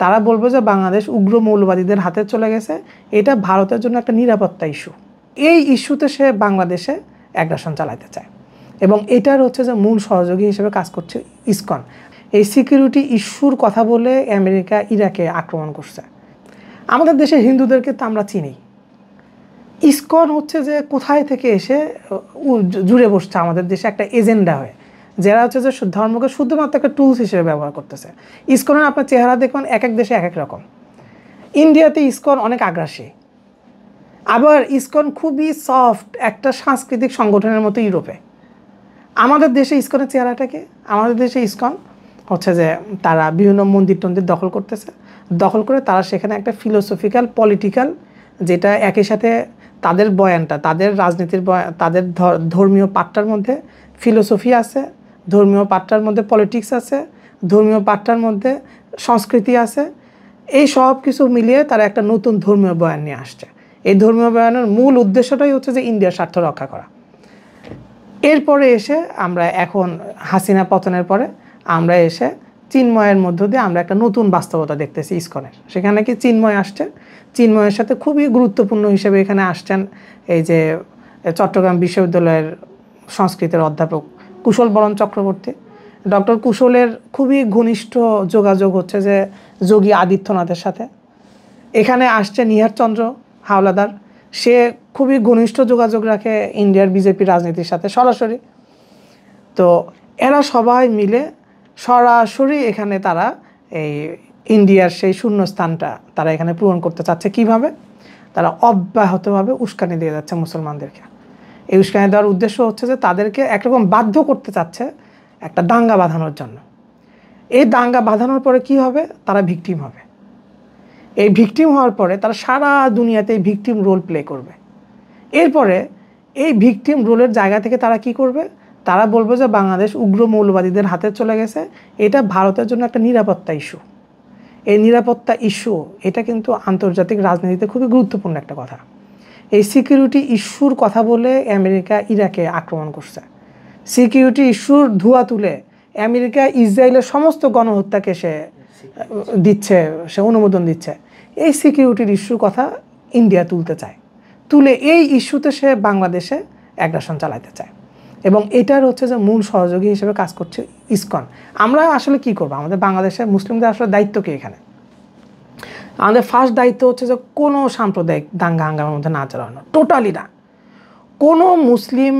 তারা বলবে যে বাংলাদেশ উগ্র মৌলবাদীদের হাতে চলে গেছে, এটা ভারতের জন্য একটা নিরাপত্তা ইস্যু। এই ইস্যুতে সে বাংলাদেশে অ্যাগ্রাসন চালাতে চায় এবং এটার হচ্ছে যে মূল সহযোগী হিসেবে কাজ করছে ইসকন। এই সিকিউরিটি ইস্যুর কথা বলে আমেরিকা ইরাকে আক্রমণ করছে। আমাদের দেশের হিন্দুদেরকে তো আমরা চিনি। ইসকন হচ্ছে যে কোথায় থেকে এসে জুড়ে বসছে আমাদের দেশে একটা এজেন্ডা হয়ে, যারা হচ্ছে যে ধর্মকে শুধুমাত্র একটা টুলস হিসেবে ব্যবহার করতেছে। ইসকনের আপনার চেহারা দেখুন এক এক দেশে এক এক রকম। ইন্ডিয়াতে ইসকন অনেক আগ্রাসী, আবার ইসকন খুবই সফট একটা সাংস্কৃতিক সংগঠনের মতো ইউরোপে। আমাদের দেশে ইসকনের চেহারাটাকে, আমাদের দেশে ইসকন হচ্ছে যে তারা বিভিন্ন মন্দির টন্দির দখল করতেছে, দখল করে তারা সেখানে একটা ফিলোসফিক্যাল পলিটিক্যাল, যেটা একই সাথে তাদের বয়ানটা, তাদের রাজনীতির তাদের ধর্মীয় পাঠটার মধ্যে ফিলোসফি আছে, ধর্মীয় পাঠটার মধ্যে পলিটিক্স আছে, ধর্মীয় পাঠটার মধ্যে সংস্কৃতি আছে। এই সব কিছু মিলিয়ে তারা একটা নতুন ধর্মীয় বয়ান নিয়ে আসছে। এই ধর্মীয় বয়ানের মূল উদ্দেশ্যটাই হচ্ছে যে ইন্ডিয়ার স্বার্থ রক্ষা করা। এরপরে এসে আমরা এখন হাসিনা পতনের পরে আমরা এসে চিন্ময়ের মধ্য দিয়ে আমরা একটা নতুন বাস্তবতা দেখতেছি ইসকনের। সেখানে কি চিন্ময় আসছে, চিন্ময়ের সাথে খুবই গুরুত্বপূর্ণ হিসেবে এখানে আসছেন এই যে চট্টগ্রাম বিশ্ববিদ্যালয়ের সংস্কৃতের অধ্যাপক কুশল বরণ চক্রবর্তী। ডক্টর কুশলের খুবই ঘনিষ্ঠ যোগাযোগ হচ্ছে যে যোগী আদিত্যনাথের সাথে। এখানে আসছে নিহার চন্দ্র হাওলাদার, সে খুবই ঘনিষ্ঠ যোগাযোগ রাখে ইন্ডিয়ার বিজেপি রাজনীতির সাথে সরাসরি। তো এরা সবাই মিলে সরাসরি এখানে তারা এই ইন্ডিয়ার সেই শূন্যস্থানটা তারা এখানে পূরণ করতে চাচ্ছে। কিভাবে? তারা অব্যাহতভাবে উস্কানি দিয়ে যাচ্ছে মুসলমানদেরকে। এই উস্কানি দেওয়ার উদ্দেশ্য হচ্ছে যে তাদেরকে একরকম বাধ্য করতে চাচ্ছে একটা দাঙ্গা বাঁধানোর জন্য। এই দাঙ্গা বাঁধানোর পরে কি হবে? তারা ভিকটিম হবে। এই ভিকটিম হওয়ার পরে তারা সারা দুনিয়াতে এই ভিকটিম রোল প্লে করবে। এরপরে এই ভিকটিম রোলের জায়গা থেকে তারা কি করবে? তারা বলবে যে বাংলাদেশ উগ্র মৌলবাদীদের হাতে চলে গেছে, এটা ভারতের জন্য একটা নিরাপত্তা ইস্যু। এই নিরাপত্তা ইস্যু এটা কিন্তু আন্তর্জাতিক রাজনীতিতে খুবই গুরুত্বপূর্ণ একটা কথা। এই সিকিউরিটি ইস্যুর কথা বলে আমেরিকা ইরাকে আক্রমণ করছে। সিকিউরিটি ইস্যুর ধোঁয়া তুলে আমেরিকা ইসরায়েলের সমস্ত গণহত্যাকে সে দিচ্ছে, সে অনুমোদন দিচ্ছে। এই সিকিউরিটির ইস্যুর কথা ইন্ডিয়া তুলতে চায়, তুলে এই ইস্যুতে সে বাংলাদেশে অ্যাগ্রাসন চালাতে চায় এবং এটার হচ্ছে যে মূল সহযোগী হিসেবে কাজ করছে ইসকন। আমরা আসলে কি করব? আমাদের বাংলাদেশের মুসলিমদের আসলে দায়িত্ব কি এখানে? আমাদের ফার্স্ট দায়িত্ব হচ্ছে যে কোনো সাম্প্রদায়িক দাঙ্গা হাঙ্গামার মধ্যে না চালানো, টোটালি না। কোনো মুসলিম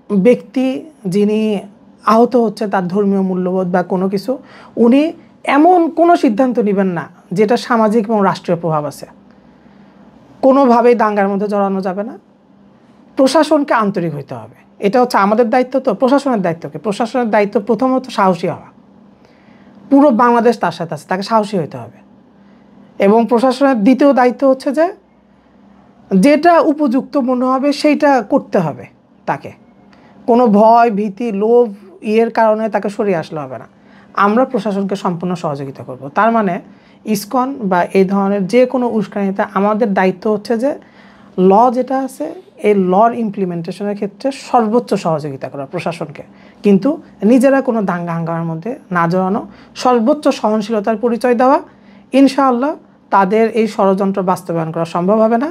ব্যক্তি যিনি আহত হচ্ছে তার ধর্মীয় মূল্যবোধ বা কোনো কিছু, উনি এমন কোনো সিদ্ধান্ত নেবেন না যেটা সামাজিক এবং রাষ্ট্রীয় প্রভাব আছে। কোনোভাবেই দাঙ্গার মধ্যে জড়ানো যাবে না। প্রশাসনকে আন্তরিক হইতে হবে, এটা হচ্ছে আমাদের দায়িত্ব। তো প্রশাসনের দায়িত্বকে, প্রশাসনের দায়িত্ব প্রথমত সাহসী হওয়া। পুরো বাংলাদেশ তার সাথে আছে, তাকে সাহসী হইতে হবে। এবং প্রশাসনের দ্বিতীয় দায়িত্ব হচ্ছে যে যেটা উপযুক্ত মনে হবে সেইটা করতে হবে তাকে। কোনো ভয় ভীতি লোভ ইয়ের কারণে তাকে সরিয়ে আসলে হবে না। আমরা প্রশাসনকে সম্পূর্ণ সহযোগিতা করব। তার মানে ইসকন বা এই ধরনের যে কোনো উস্কানিতে আমাদের দায়িত্ব হচ্ছে যে ল যেটা আছে এই লর ইমপ্লিমেন্টেশনের ক্ষেত্রে সর্বোচ্চ সহযোগিতা করা প্রশাসনকে, কিন্তু নিজেরা কোনো দাঙ্গা হাঙ্গামার মধ্যে না জড়ানো, সর্বোচ্চ সহনশীলতার পরিচয় দেওয়া। ইনশাআল্লাহ তাদের এই ষড়যন্ত্র বাস্তবায়ন করা সম্ভব হবে না।